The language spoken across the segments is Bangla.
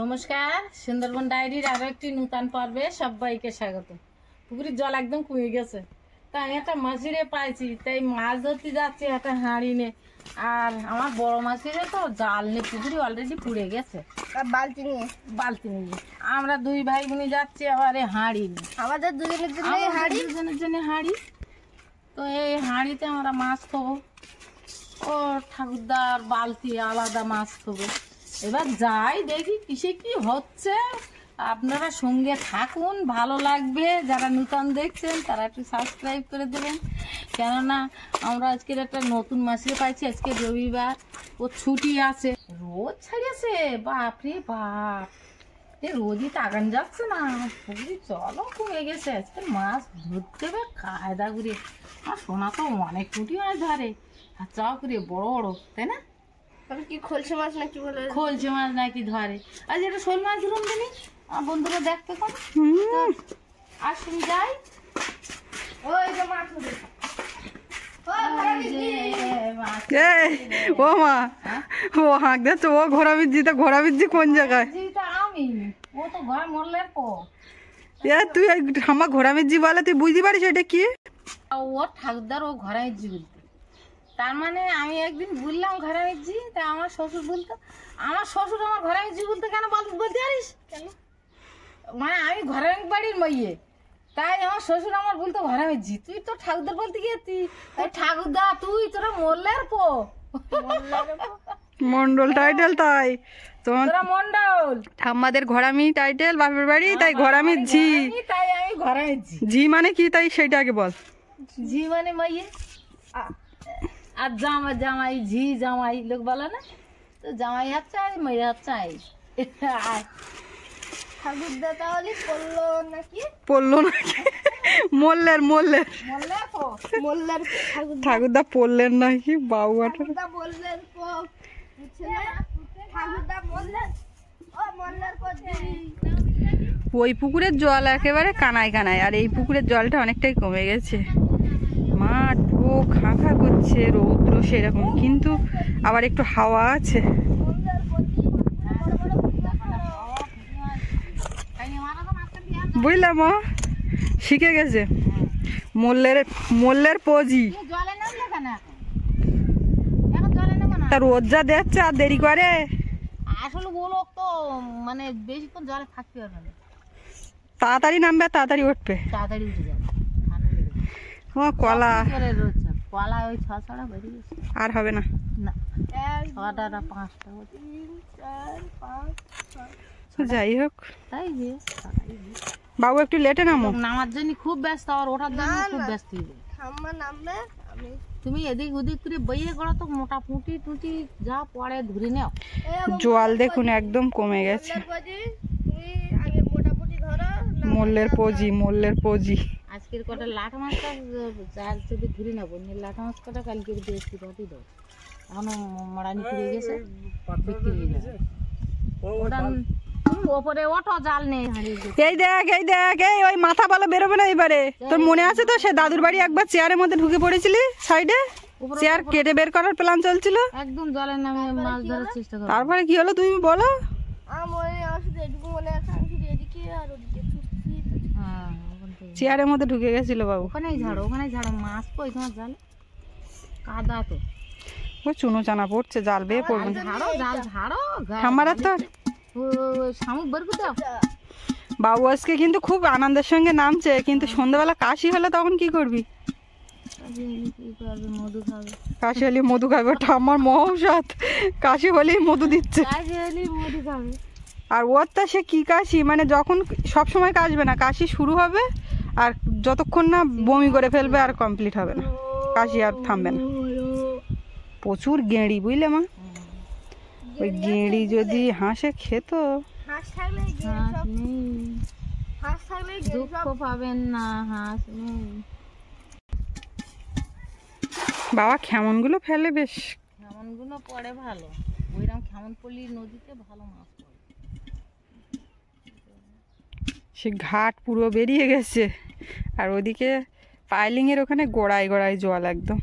নমস্কার, সুন্দরবন ডায়েরির আরো একটি নূতন পর্বে সবাইকে স্বাগত। পুকুরের জল একদম কমে গেছে, তাই একটা মাছিরে পাইছি, তাই মাছ ধরতে যাচ্ছি একটা হাঁড়ি নে। আর আমার বড় মাছিরে তো জাল নিয়ে পুকুরে অলরেডি পুড়ে গেছে। বালতি নিয়ে আমরা দুই ভাই বোনে যাচ্ছি আবার এই হাঁড়ি নিয়ে। আমাদের দুজনের জন্য হাঁড়ি। তো এই হাঁড়িতে আমরা মাছ খাবো। ও ঠাকুরদার বালতি আলাদা মাছ খাবো। এবার যাই দেখি কিসে কি হচ্ছে। আপনারা সঙ্গে থাকুন, ভালো লাগবে। যারা নূতন দেখছেন তারা একটু সাবস্ক্রাইব করে দেবেন, কেননা আমরা আজকের একটা নতুন মাছের পাইছি। আজকে রবিবার, ও ছুটি আছে, রোজ ছাড়িয়েছে। বাপরে বাপ, এ রোজই তাকান যাচ্ছে না। পুকুরি চলো কমে গেছে, আজকে মাছ ধরতে হবে কায়দা করে। আমার সোনা তো অনেক পুঁটি মাছ ধরে, আর চাও করে বড় বড়, তাই না? কি খলসে মাছ নাকি বলে, খলসে মাছ নাকি ধরে। আজ এটা শোল মাছ ধরুন দিনি, আমার বন্ধুরা দেখতে কম। আসুন যাই। ওই যে মাছ ধরে। ও মা, ও হাঁক দিচ্ছে। ও ঘোড়া বিজ্জিটা, ঘোড়া বিজ্জি কোন জায়গায়? আমি, ও তো ঘর মরলের পর। তুই আমার ঘোড়া মির্জি বলে তুই বুঝতে পারিস এটা কি? ও ঠাকুরদার ও ঘোড়া মির্জি বলতে, তার মানে আমি একদিন বললাম ঘোড়া মির্জি, তা আমার শ্বশুর বলতো, আমার শ্বশুর আমার ঘোড়া মির্জি বলতে কেন বলতে পারিস? মানে আমি ঘোড়া বাড়ির মেয়ে, তাই আমার শ্বশুর আমার বলতো ঘোড়া মির্জি। তুই তো ঠাকুরদার বলতে গিয়ে ঠাকুরদা তুই তোরা মরলের পো মন্ডল টাইটেল, তাই তোমার মন্ডল আমাদের ঘোড়ামি টাইটেল বাপের বাড়ি, তাই ঘোড়ামি ঝি। তাই আমি ঘোড়া মির্জি। ঝি মানে কি তাই সেটা আগে বল। ঝি মানে মেয়ে, আর জামাই ঝি জামাই লোক বলে না, তো জামাই হচ্ছে আর মেয়ে হচ্ছে আই। ঠাকুরদা তাহলে পড়লো নাকি মোল্লের ঠাকুরদা পড়লেন নাকি বাবুয়াটা। ওই পুকুরের জল একেবারে কানায় কানায়, আর এই পুকুরের জলটা অনেকটাই কমে গেছে। মাঠ পুরো খাঁ খাঁ করছে, রৌদ্র সেরকম, কিন্তু আবার একটু হাওয়া আছে। বুঝলাম, শিখে গেছে মোল্লের পজি। তার রোদ যা দেখছে আর দেরি করে। আসলে ও লোক তো মানে বেশিক্ষণ জলে থাকতে পারবে না, তাড়াতাড়ি নামবে তাড়াতাড়ি উঠবে, তাড়াতাড়ি উঠে যাবে। কলা কলা ওই 6-6টা বেরিয়ে গেছে, আর হবে না। 6টা 5টা, যাই হোক, তাই যে বাবু একটু লেটে নামো। নামার জন্য খুব ব্যস্ত, আর ওঠার জন্য খুব ব্যস্ত। তুমি এদিক ওদিক করে বইয়ে করো তো, মোটা পুঁটি টুটি যা পড়ে ধরে নাও। জল দেখুন একদম কমে গেছে। মোল্লের পজি। আজকের কটা লাটা মাছটা চার যদি ধরে নেবো, লাটা মাছ কটা কালকে দিয়েছি রটি দাও, এখনো মরানি ফিরে গেছে, বিক্রি হয়ে যাবে। ওপরে ওঠো, জাল নেই। এই দেখ ওই মাথা বলা বেরোবে না এবারে। তোর মনে আছে তো সে দাদুর বাড়ি একবার চেয়ারের মধ্যে ঢুকে পড়েছিলি, সাইডে চেয়ার কেটে বের করার প্ল্যান চলছিল, একদম জলের নামে মাছ ধরার চেষ্টা করো। তারপরে কি হলো তুমি বলো? চেয়ারের মধ্যে ঢুকে গেছিল বাবু। ওখানেই ঝাড়ো মাছ কই তোমার জালে? কাদা তো, ও চুনো চানা পড়ছে, জাল বেয়ে পড়বে। ঝাড়ো আমার তো শামুক বের করতে। বাবু আজকে কিন্তু খুব আনন্দের সঙ্গে নামছে, কিন্তু সন্ধ্যাবেলা কাশি হলে তখন কি করবি? কাশি হলে মধু খাবে, ওটা আমার মহৌষধ। কাশি হলেই মধু দিচ্ছে। আর ওর তা সে কি কাশি, মানে যখন সব সময় কাশবে না, কাশি শুরু হবে আর যতক্ষণ না বমি করে ফেলবে আর কমপ্লিট হবে না, কাশি আর থামবে না। প্রচুর গেঁড়ি, বুঝলে মা? ওই গেঁড়ি যদি হাঁসে খেত, দুঃখ পাবেন না, হাঁস নেই। বাবা খেমনগুলো ফেলে, বেশ খেমনগুলো পড়ে ভালো, ওইরকম খেমনপল্লী নদীতে ভালো মাছ পড়ে। সে ঘাট পুরো বেরিয়ে গেছে, আর ওদিকে পাইলিংয়ের ওখানে গোড়ায় গোড়ায় জল একদম।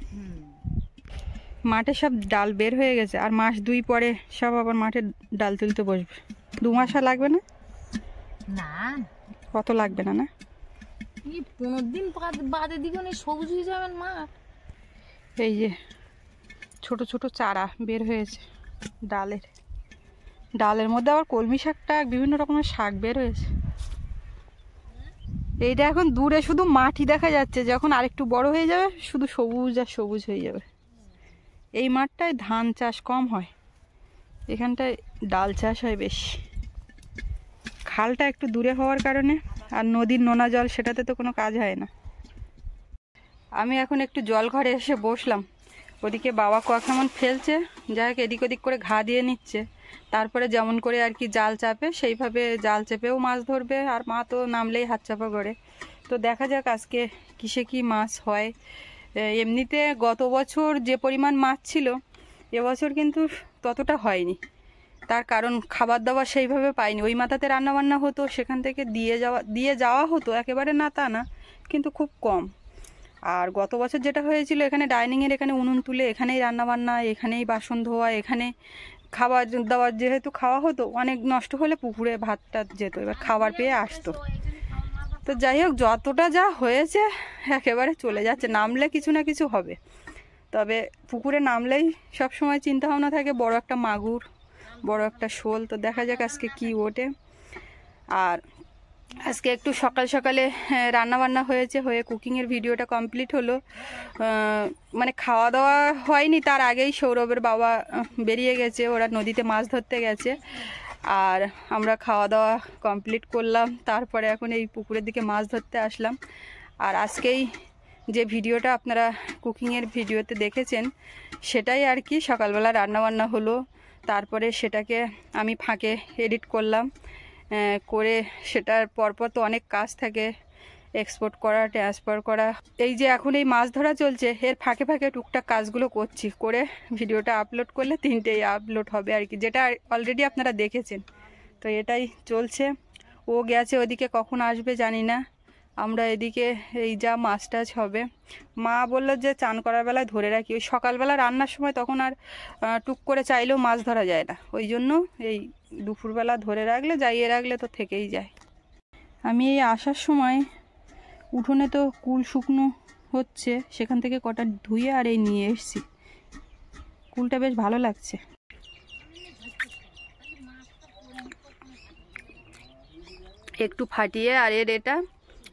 মাঠে সব ডাল বের হয়ে গেছে, আর মাস 2 পরে সব আবার মাঠে ডাল তুলতে বসবে। 2 মাস আর লাগবে না? না কত লাগবে না? না 15 দিন বাদে দিকে সবুজ হয়ে যাবেন মাঠ। এই যে ছোট ছোট চারা বের হয়েছে ডালের মধ্যে আবার কলমি শাকটা বিভিন্ন রকমের শাক বের হয়েছে। এইটা এখন দূরে শুধু মাটি দেখা যাচ্ছে, যখন আরেকটু বড় হয়ে যাবে শুধু সবুজ আর সবুজ হয়ে যাবে। এই মাঠটায় ধান চাষ কম হয়, এখানটায় ডাল চাষ হয় বেশি। খালটা একটু দূরে হওয়ার কারণে আর নদীর নোনা জল, সেটাতে তো কোনো কাজ হয় না। আমি এখন একটু জল ঘরে এসে বসলাম। ওদিকে বাবা কেমন ফেলছে, যাই হোক এদিক ওদিক করে ঘা দিয়ে নিচ্ছে। তারপরে যেমন করে আর কি জাল চাপে সেইভাবে জাল চেপেও মাছ ধরবে, আর মা তো নামলেই হাত চাপা করে। তো দেখা যাক আজকে কিসে কি মাছ হয়। এমনিতে গত বছর যে পরিমাণ মাছ ছিল এবছর কিন্তু ততটা হয়নি। তার কারণ খাবার দাবার সেইভাবে পাইনি। ওই মাথাতে রান্নাবান্না হতো, সেখান থেকে দিয়ে যাওয়া হতো, একেবারে না তা না, কিন্তু খুব কম। আর গত বছর যেটা হয়েছিল, এখানে ডাইনিংয়ের এখানে উনুন তুলে এখানেই রান্নাবান্না, এখানেই বাসন ধোয়া, এখানে খাবার দাবার যেহেতু খাওয়া হতো, অনেক নষ্ট হলে পুকুরে ভাতটা যেত, এবার খাবার পেয়ে আসতো। তো যাই হোক যতটা যা হয়েছে একেবারে চলে যাচ্ছে, নামলে কিছু না কিছু হবে। তবে পুকুরে নামলেই সব সময় চিন্তা ভাবনা থাকে বড় একটা মাগুর, বড় একটা শোল। তো দেখা যাক আজকে কি ওঠে। আর আজকে একটু সকাল সকালে রান্নাবান্না হয়েছে, হয়ে কুকিংয়ের ভিডিওটা কমপ্লিট হলো। মানে খাওয়া দাওয়া হয়নি, তার আগেই সৌরভের বাবা বেরিয়ে গেছে, ওরা নদীতে মাছ ধরতে গেছে। আর আমরা খাওয়া দাওয়া কমপ্লিট করলাম, তারপরে এখন এই পুকুরের দিকে মাছ ধরতে আসলাম। আর আজকেই যে ভিডিওটা আপনারা কুকিংয়ের ভিডিওতে দেখেছেন, সেটাই আর কি সকালবেলা রান্নাবান্না হলো। তারপরে সেটাকে আমি ফাঁকে এডিট করলাম, করে সেটার পরপর তো অনেক কাজ থাকে, এক্সপোর্ট করা, ট্রান্সফার করা। এই যে এখন এই মাছ ধরা চলছে, এর ফাঁকে ফাঁকে টুকটাক কাজগুলো করছি, করে ভিডিওটা আপলোড করলে 3টেই আপলোড হবে আর কি, যেটা অলরেডি আপনারা দেখেছেন। তো এটাই চলছে। ও গেছে ওদিকে, কখন আসবে জানি না। আমরা এদিকে এই যা মাছ টাছ হবে, মা বললো যে চান করার বেলায় ধরে রাখি, ওই সকালবেলা রান্নার সময় তখন আর টুক করে চাইলেও মাছ ধরা যায় না, ওই জন্য এই দুপুরবেলা ধরে রাখলে, যাইয়ে রাখলে তো থেকেই যায়। আমি এই আসার সময় উঠোনে তো কুল শুকনো হচ্ছে, সেখান থেকে কটা ধুয়ে আর এই নিয়ে এসেছি। কুলটা বেশ ভালো লাগছে। একটু ফাটিয়ে আর এটা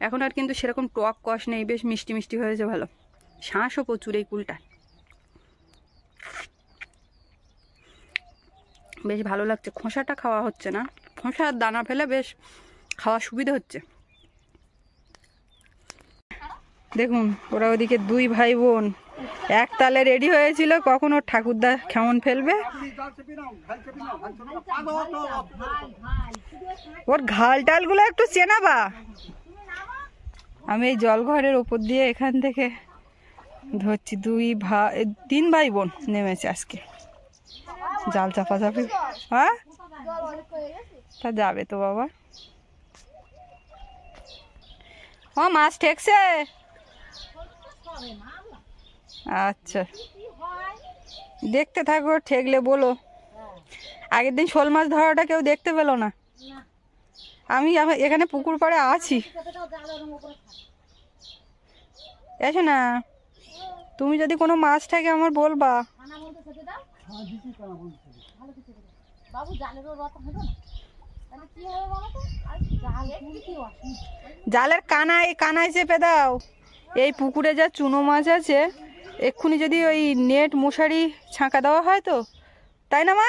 এখন আর কিন্তু সেরকম টক কষ নেই, বেশ মিষ্টি মিষ্টি হয়েছে, ভালো শাঁসও প্রচুর এই কুলটা, বেশ ভালো লাগছে। খোসাটা খাওয়া হচ্ছে না, খোসা আর দানা ফেলে বেশ খাওয়া সুবিধা হচ্ছে। দেখুন ওরা ওদিকে 2 ভাই বোন এক তালে রেডি হয়েছিল, কখন ওর ঠাকুরদা কেমন ফেলবে। ওর ঘাল টালগুলো একটু চেনাবা। আমি এই জলঘরের ওপর দিয়ে এখান থেকে ধরছি। 3 ভাই বোন নেমেছে আজকে জাল চাপাচাপি। হ্যাঁ তা যাবে তো বাবা। ও মাছ ঠেকছে, আচ্ছা দেখতে থাকো, ঠেকলে বলো। আগের দিন শোল মাছ ধরাটা কেউ দেখতে পেলো না, আমি এখানে পুকুর পাড়ে আছি। এসো না, তুমি যদি কোনো মাছ থাকে আমার বলবা। জালের কানায় চেপে দাও। এই পুকুরে যা চুনো মাছ আছে, এক্ষুনি যদি ওই নেট মশারি ছাঁকা দেওয়া হয় তো, তাই না মা?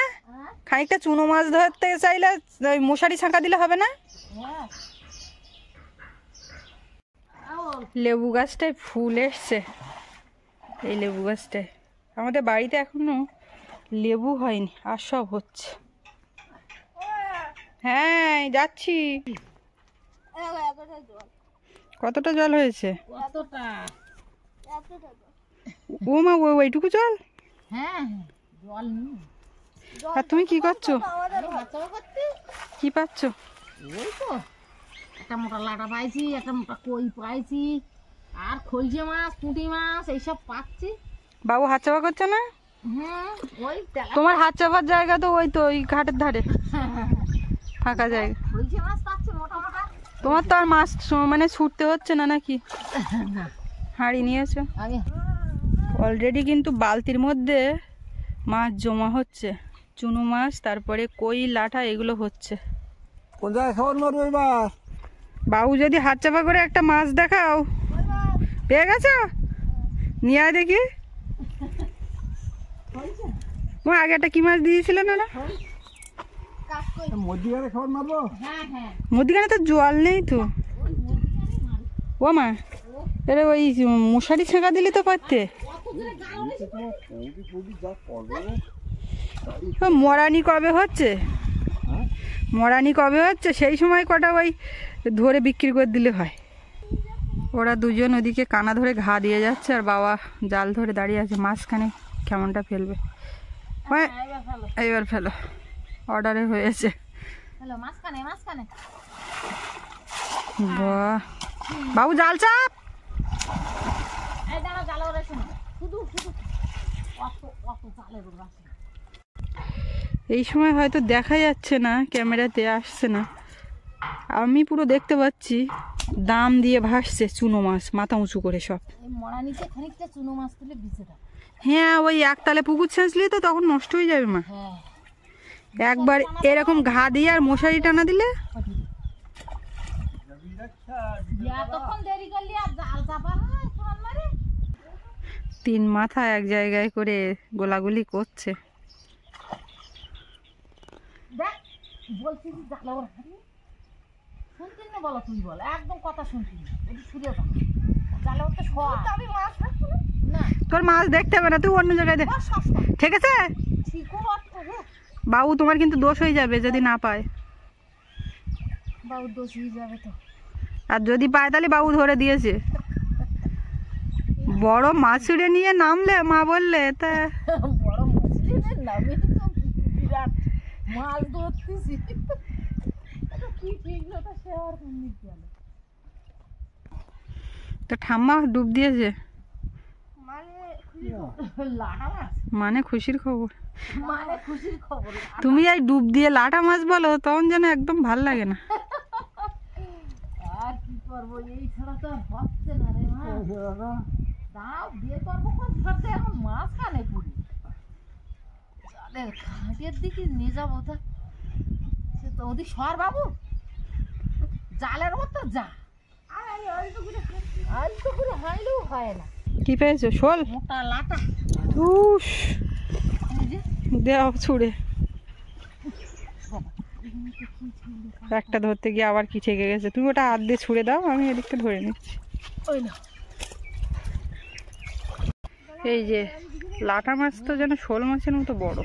খানিকটা চুনো মাছ ধরতে চাইলে ওই মশারি ছাঁকা দিলে হবে না? লেবু গাছটায় ফুল এসছে, এই লেবু গাছটায়। আমাদের বাড়িতে এখনো লেবু হয়নি, আর সব হচ্ছে। হ্যাঁ যাচ্ছি। কতটা জল হয়েছে? ও মা, ওইটুকু জল? হ্যাঁ জল নেই। আর তুমি কি করছো? কি পাচ্ছ? ওই তো একটা মোটা লাটা পাইছি, একটা মোটা কই পাইছি, আর খলসে মাছ, পুঁটি মাছ এইসব পাচ্ছি। বাবু হাত চাপা করছে না? ওই তোমার হাত চাপার জায়গা তো ওই তো ওই ঘাটের ধারে। ফাঁকা জায়গা। তোমার তো আর মাছ মানে ছুটতে হচ্ছে না নাকি? হাঁড়ি নিয়েছো? অলরেডি কিন্তু বালতির মধ্যে মাছ জমা হচ্ছে, চুনো মাছ, তারপরে কই, লাঠা, এগুলো হচ্ছে। কোন জায়গায় খাবার মারবো এবার? বাবু যদি হাত চাপা করে একটা মাছ দেখাও। পেয়ে গেছো? নিয়ে আয় দেখি। আগে একটা কি মাছ দিয়েছিলেন ওরা? মধ্যিখানে খাবার মারবো? মধ্যিখানে তো জল নেই তো। ও মা, এরে ওই মশারি ছেঁকা দিলে তো পারতে। মরানি কবে হচ্ছে? মরানি কবে হচ্ছে? সেই সময় কটা ওই ধরে বিক্রি করে দিলে হয়। ওরা দুজন ওদিকে কানা ধরে ঘা দিয়ে যাচ্ছে, আর বাবা জাল ধরে দাঁড়িয়ে আছে মাঝখানে। কেমনটা ফেলবে? এবার ফেলো, অর্ডারে হয়েছে। বাহ, বাবু জাল চাপ। এই সময় হয়তো দেখা যাচ্ছে না, ক্যামেরাতে আসছে না, আমি পুরো দেখতে পাচ্ছি। দাম দিয়ে ভাসছে চুনো মাছ, মাথা উঁচু করে সব। হ্যাঁ, ওই একতালে পুকুর ছেঁচলি তো তখন নষ্ট হয়ে যাবে মা। একবার এরকম ঘা দিয়ে আর মশারি টানা দিলে। তিন মাথা এক জায়গায় করে গোলাগুলি করছে। তোর মাছ দেখতে হবে না, তুই অন্য জায়গায় দেখ। ঠিক আছে বাবু, তোমার কিন্তু দোষ হয়ে যাবে যদি না পায়। আর যদি পায় তাহলে বাবু ধরে দিয়েছে। বড় মাছ ছুড়ে নিয়ে নামলে মা বললে তা তো ঠাম্মা ডুব দিয়েছে মানে খুশির খবর। তুমি এই ডুব দিয়ে লাটা মাছ বলো তখন যেন একদম ভাল লাগে না। আর কি করবো, এই ছাড়া তো আর হচ্ছে না রে মা। দাও বিয়ে করবো কোন সাথে, এখন মাছ খানে পুরি জালের ঘাটের দিকে নিয়ে যাবো। তা সে তো ওদিক সর বাবু, জালের মতো যা। আলতো করে হাইলেও হয় না। কি পেয়েছো? শোল? মোটা লাটা। দেও ছুড়ে। একটা ধরতে গিয়ে আবার কি ঠেকে গেছে। তুমি ওটা হাত দিয়ে ছুড়ে দাও, আমি এদিকটা ধরে নিচ্ছি। এই যে লাটা মাছ তো যেন শোল মাছের মতো বড়।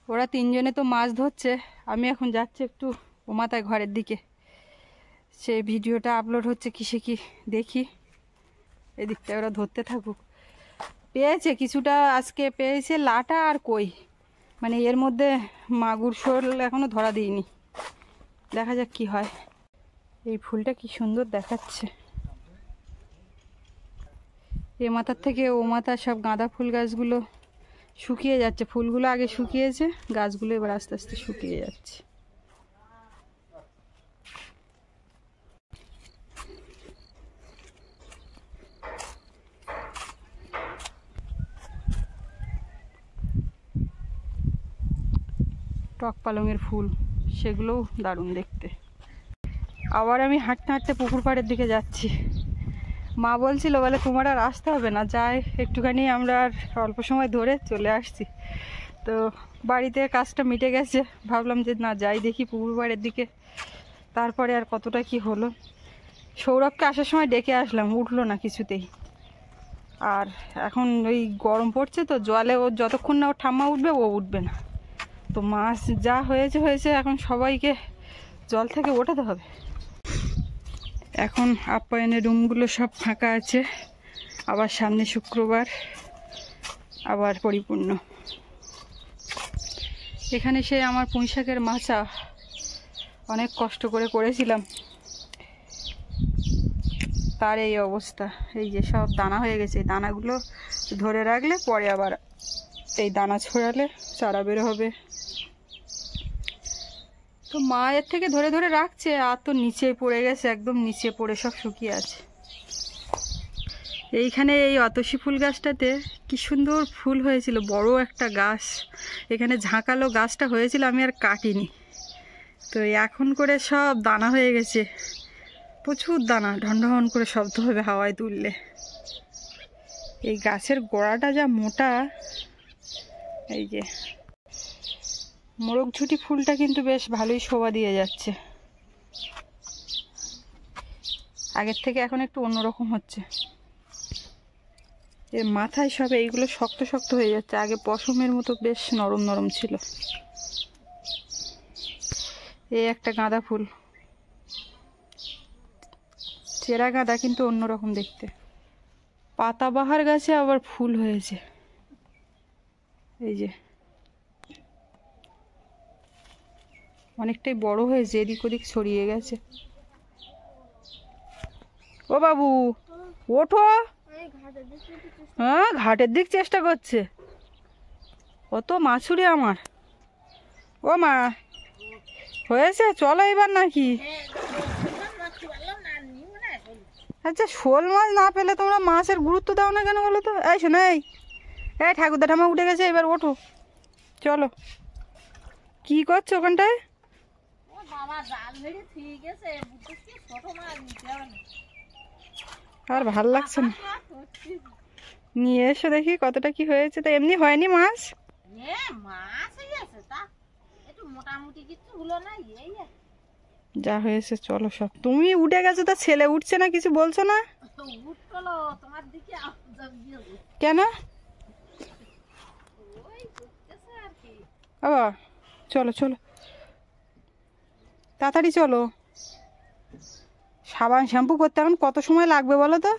ওরা তিনজনে তো মাছ ধরছে, আমি এখন যাচ্ছি একটু ওমাতায় ঘরের দিকে। সেই ভিডিওটা আপলোড হচ্ছে কিসে কি দেখি। এদিকটা ওরা ধরতে থাকুক। পেয়েছে কিছুটা, আজকে পেয়েছে লাটা আর কই, মানে এর মধ্যে মাগুর শোল এখনো ধরা দিইনি। দেখা যাক কি হয়। এই ফুলটা কি সুন্দর দেখাচ্ছে। এ মাথার থেকে ও মাথার সব গাঁদা ফুল গাছগুলো শুকিয়ে যাচ্ছে। ফুলগুলো আগে শুকিয়েছে, গাছগুলো এবার আস্তে আস্তে শুকিয়ে যাচ্ছে। টক পালংয়ের ফুল, সেগুলোও দারুণ দেখতে। আবার আমি হাঁটতে হাঁটতে পুকুর পাড়ের দিকে যাচ্ছি। মা বলছিল বলে তোমার আর আসতে হবে না, যাই একটুখানি আমরা আর অল্প সময় ধরে চলে আসছি। তো বাড়িতে কাজটা মিটে গেছে, ভাবলাম যে না যাই দেখি পুকুর পাড়ের দিকে। তারপরে আর কতটা কি হলো। সৌরভকে আসার সময় ডেকে আসলাম, উঠলো না কিছুতেই। আর এখন ওই গরম পড়ছে তো, জলে ও যতক্ষণ না ও ঠাম্মা উঠবে ও উঠবে না। তো মাছ যা হয়েছে হয়েছে, এখন সবাইকে জল থেকে ওঠাতে হবে। এখন আপ্যায়নের রুমগুলো সব ফাঁকা আছে, আবার সামনে শুক্রবার আবার পরিপূর্ণ। এখানে সে আমার পুঁইশাকের মাচা অনেক কষ্ট করে করেছিলাম, তার এই অবস্থা। এই যে সব দানা হয়ে গেছে, এই দানাগুলো ধরে রাখলে পরে আবার এই দানা ছড়ালে চারা বের হবে। তো মায়ের থেকে ধরে ধরে রাখছে, আর তো নিচে পড়ে গেছে, একদম নিচে পড়ে সব শুকিয়ে আছে। এইখানে এই অতসী ফুল গাছটাতে কি সুন্দর ফুল হয়েছিল, বড় একটা গাছ। এখানে ঝাঁকালো গাছটা হয়েছিল, আমি আর কাটিনি। তো এখন করে সব দানা হয়ে গেছে, প্রচুর দানা, ঢন করে শব্দ হবে হাওয়ায় তুললে। এই গাছের গোড়াটা যা মোটা। এই যে মোরগঝুটি ফুলটা কিন্তু বেশ ভালোই শোভা দিয়ে যাচ্ছে, আগের থেকে এখন একটু অন্যরকম হচ্ছে। এর মাথায় সব এইগুলো শক্ত শক্ত হয়ে যাচ্ছে, আগে পশমের মতো বেশ নরম নরম ছিল। এই একটা গাঁদা ফুল, চেরা গাঁদা কিন্তু অন্যরকম দেখতে। পাতাবাহার গাছে আবার ফুল হয়েছে, এই যে অনেকটাই বড় হয়েছে, এদিক ওদিক ছড়িয়ে গেছে। ও বাবু ওঠো। হ্যাঁ, ঘাটের দিক চেষ্টা করছে। কত মাছুরে আমার। ও মা, হয়েছে চলো এবার নাকি? আচ্ছা, শোল মাছ না পেলে তোমরা মাছের গুরুত্ব দাও না কেন বলো তো? এই শোনো, এই ঠাকুরদা ঠামা উঠে গেছে, এবার ওঠো চলো। কি করছো ওখানটায়? আর ভাল লাগছে না, নিয়ে এসো দেখি কতটা কি হয়েছে। তো এমনি হয়নি মাছ? যা হয়েছে চলো সব। তুমি উঠে গেছো, তা ছেলে উঠছে না, কিছু বলছো না কেন? বাবা চলো চলো তাড়াতাড়ি চলো। সাবান শ্যাম্পু করতে এখন কত সময় লাগবে বলো তো?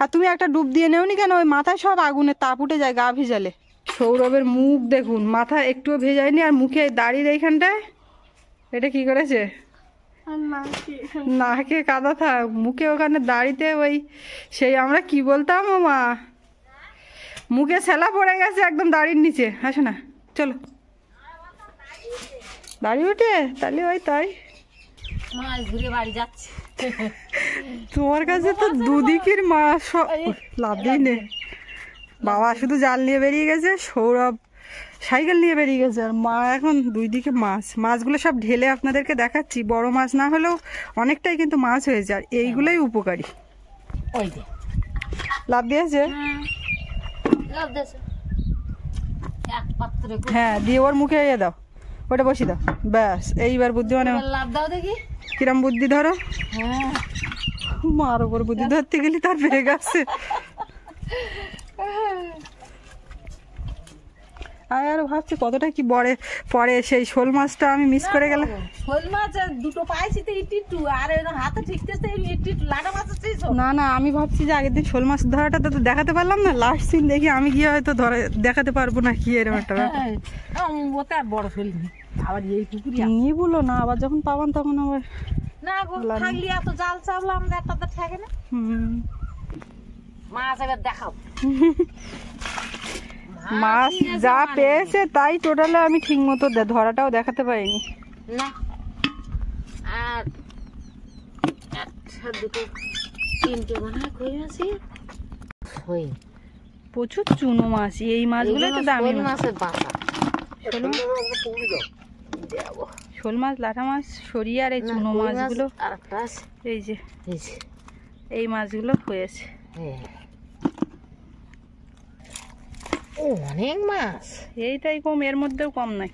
আর তুমি একটা ডুব দিয়ে নেওনি কেন? ওই মাথায় সব আগুনের তাপ উঠে যায় গা ভিজালে। সৌরভের মুখ দেখুন, মাথা একটুও ভেজায়নি, আর মুখে দাড়ির এইখানটায় এটা কি করেছে? নাকে কাদা থাক, মুখে ওখানে দাড়িতে ওই সেই আমরা কি বলতাম ও মা, মুখে ছেলা পড়ে গেছে একদম দাড়ির নিচে। আসো না চলো। দাড়ি উঠে তাহলে ওই তাই মাছ ঘুরে বাড়ি যাচ্ছে। তোমার কাছে তো দুদিকের মাছ লাভ দিই নে। বাবা শুধু জাল নিয়ে বেরিয়ে গেছে, সৌরভ সাইকেল নিয়ে বেরিয়ে গেছে, আর মা এখন দুই দিকে মাছ। মাছগুলো সব ঢেলে আপনাদেরকে দেখাচ্ছি। বড় মাছ না হলেও অনেকটাই কিন্তু মাছ হয়েছে, আর এইগুলোই উপকারী। ওই যে লাভ দিয়েছে, হ্যাঁ দিয়ে ওর মুখে ইয়ে দাও, ওটা বসি দাও, ব্যাস। এইবার বুদ্ধি মানে লাভ দাও দেখি কিরম বুদ্ধি ধরো। হ্যাঁ, মার ওপর বুদ্ধি ধরতে গেলি তার বেগ আছে। আর ভাবছি কতটা কি পরে সেই শোল মাছটা আমি মিস করে গেলাম। শোল মাছ দুটো পাইছি তো একটু, আর হাতে ঠিকতেছে একটু লাগা মাছ আছে। না না, আমি ভাবছি যে আগের দিন শোল মাছ ধরাটা তো দেখাতে পারলাম না, লাস্ট সিন দেখি আমি গিয়ে হয়তো দেখাতে পারবো না কি এরকম একটা ব্যাপার। ওতে আর বড় শোল নেই, আবার এই পুকুরি নিয়ে বলো না, আবার যখন পাবান তখন আবার না গো, থাকলে এত জাল চাপলাম একটা তো থাকে না। মাছ এবার দেখাও। মাছ যা পেয়েছে তাই টোটালে আমি ঠিক মতো ধরাটাও দেখাতে পারিনি না। আর একটা দুটো তিনটে মনে হয় কই মাছি হই, প্রচুর চুনো মাছ। এই মাছগুলো তো দামি মাছের বাসা। শোল মাছ, লাটা মাছ সরিয়ে, আর এই চুনো মাছগুলো এই যে এই মাছগুলো হয়েছে। অনেক মাছ, এইটাই কম, এর মধ্যেও কম নাই।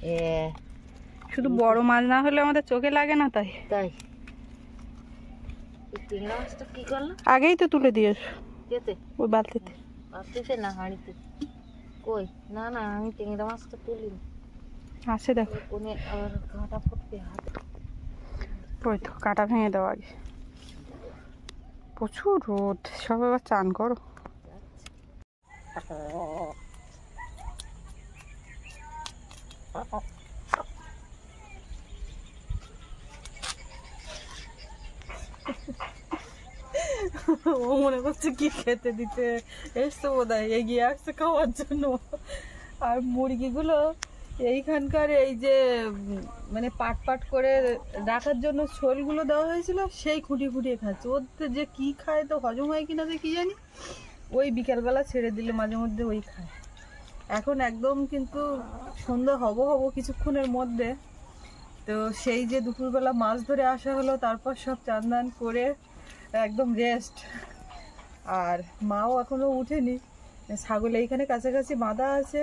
শুধু বড় মাছ না হলে আমাদের চোখে লাগে না, তাই তাই চিংড়া মাছটা কি করলাম? আগেই তো তুলে দিয়েছ কেতে? ওই বালতিতে। বালতিতে না, হাঁড়িতে। কই না না, আমি চিংড়া মাছটা তুলিনি। আছে দেখো, কোনে আবার কাঁটা ফুটবে হাত। ওই তো কাঁটা ভেঙে দাও আগে। প্রচুর রোদ, সব এবার চান করো। ও মনে করছে কি খেতে দিতে এসছে, বোধ হয় এগিয়ে আসছে খাওয়ার জন্য। আর মুরগিগুলো এইখানকার এই যে মানে পাট পাট করে রাখার জন্য শোলগুলো দেওয়া হয়েছিল, সেই খুঁটিয়ে খুঁটিয়ে খাচ্ছে। ওদের যে কি খায় তো হজম হয় কিনা যে কি জানি, ওই বিকালবেলা ছেড়ে দিলে মাঝে মধ্যে ওই খায়। এখন একদম কিন্তু সন্ধ্যা হব কিছুক্ষণের মধ্যে। তো সেই যে দুপুরবেলা মাছ ধরে আসা হলো, তারপর সব চান দান করে একদম রেস্ট। আর মাও এখনও উঠেনি, ছাগল এইখানে কাছাকাছি বাঁধা আছে,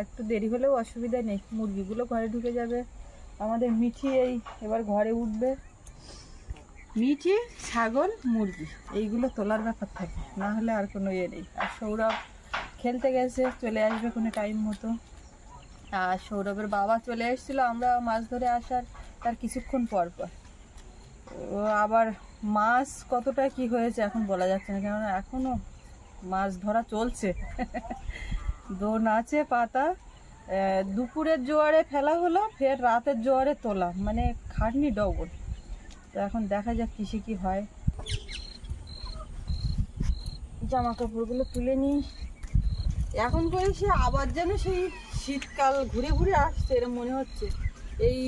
একটু দেরি হলেও অসুবিধা নেই। মুরগিগুলো ঘরে ঢুকে যাবে, আমাদের মিঠি এই এবার ঘরে উঠবে। মিঠি, ছাগল, মুরগি এইগুলো তোলার ব্যাপার থাকে, না হলে আর কোনো ইয়ে নেই। আর সৌরভ খেলতে গেছে, চলে আসবে কোনো টাইম মতো। আর সৌরভের বাবা চলে এসেছিল আমরা মাছ ধরে আসার তার কিছুক্ষণ পর পর। আবার মাছ কতটা কি হয়েছে এখন বলা যাচ্ছে না, কেননা এখনও মাছ ধরা চলছে। দোন আছে পাতা, দুপুরের জোয়ারে ফেলা হলো, ফের রাতের জোয়ারে তোলা, মানে খাটনি ডবল। তো এখন দেখা যাক কিসে কি হয়। জামা কাপড়গুলো তুলে নিই। এখন করেছি আবার যেন সেই শীতকাল ঘুরে ঘুরে আসছে এরকম মনে হচ্ছে। এই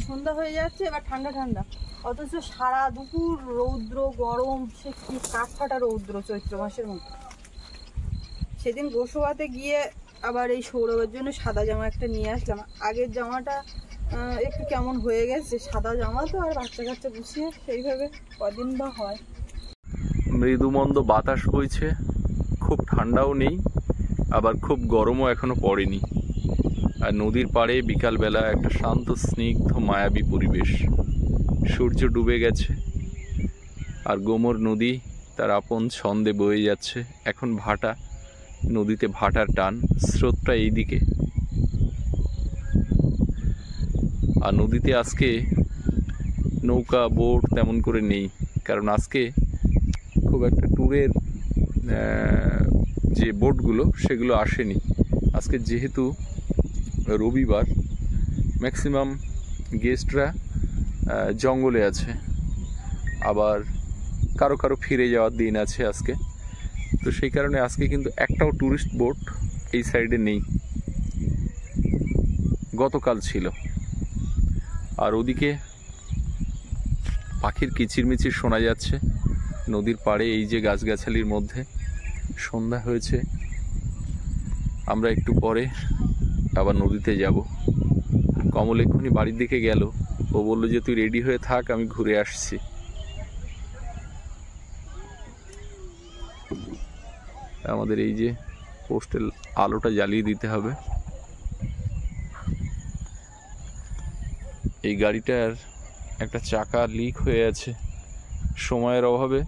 সন্ধ্যা হয়ে যাচ্ছে, এবার ঠান্ডা ঠান্ডা, অথচ সারা দুপুর রৌদ্র গরম, সে কি কাঠফাটা রৌদ্র চৈত্র মাসের মতো। সেদিন গোসবাতে গিয়ে আবার এই সৌরভের জন্য সাদা জামা একটা নিয়ে আসলাম। আগের জামাটা একটু কেমন হয়ে গেছে, সাদা জামা তো, আর বাচ্চা কাচ্চা গুছিয়ে সেইভাবে কদিন বা হয়। মৃদুমন্দ বাতাস বইছে, খুব ঠান্ডাও নেই, আবার খুব গরমও এখনো পড়েনি। আর নদীর পাড়ে বিকালবেলা একটা শান্ত স্নিগ্ধ মায়াবী পরিবেশ। সূর্য ডুবে গেছে, আর গোমর নদী তার আপন ছন্দে বয়ে যাচ্ছে। এখন ভাটা, নদীতে ভাটার টান, স্রোতটা এইদিকে। আর নদীতে আজকে নৌকা বোট তেমন করে নেই, কারণ আজকে খুব একটা ট্যুরের যে বোটগুলো সেগুলো আসেনি। আজকে যেহেতু রবিবার, ম্যাক্সিমাম গেস্টরা জঙ্গলে আছে, আবার কারো কারো ফিরে যাওয়ার দিন আছে আজকে। তো সেই কারণে আজকে কিন্তু একটাও ট্যুরিস্ট বোট এই সাইডে নেই, গতকাল ছিল। আর ওদিকে পাখির কিচিরমিচির শোনা যাচ্ছে নদীর পাড়ে, এই যে গাছগাছালির মধ্যে। সন্ধ্যা হয়েছে, আমরা একটু পরে আবার নদীতে যাব। কমল এক্ষুনি বাড়ির দিকে গেল, ও বললো যে তুই রেডি হয়ে থাক, আমি ঘুরে আসছি। আমাদের এই যে পোস্টের আলোটা জ্বালিয়ে দিতে হবে। এই গাড়িটার একটা চাকা লিক হয়ে আছে, সময়ের অভাবে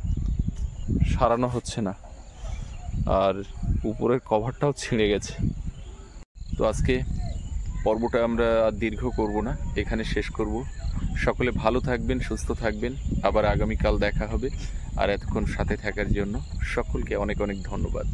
সারানো হচ্ছে না, আর উপরের কভারটাও ছিঁড়ে গেছে। তো আজকে পর্বটা আমরা আর দীর্ঘ করব না, এখানে শেষ করব। সকলে ভালো থাকবেন, সুস্থ থাকবেন, আবার আগামীকাল দেখা হবে। আর এতক্ষণ সাথে থাকার জন্য সকলকে অনেক অনেক ধন্যবাদ।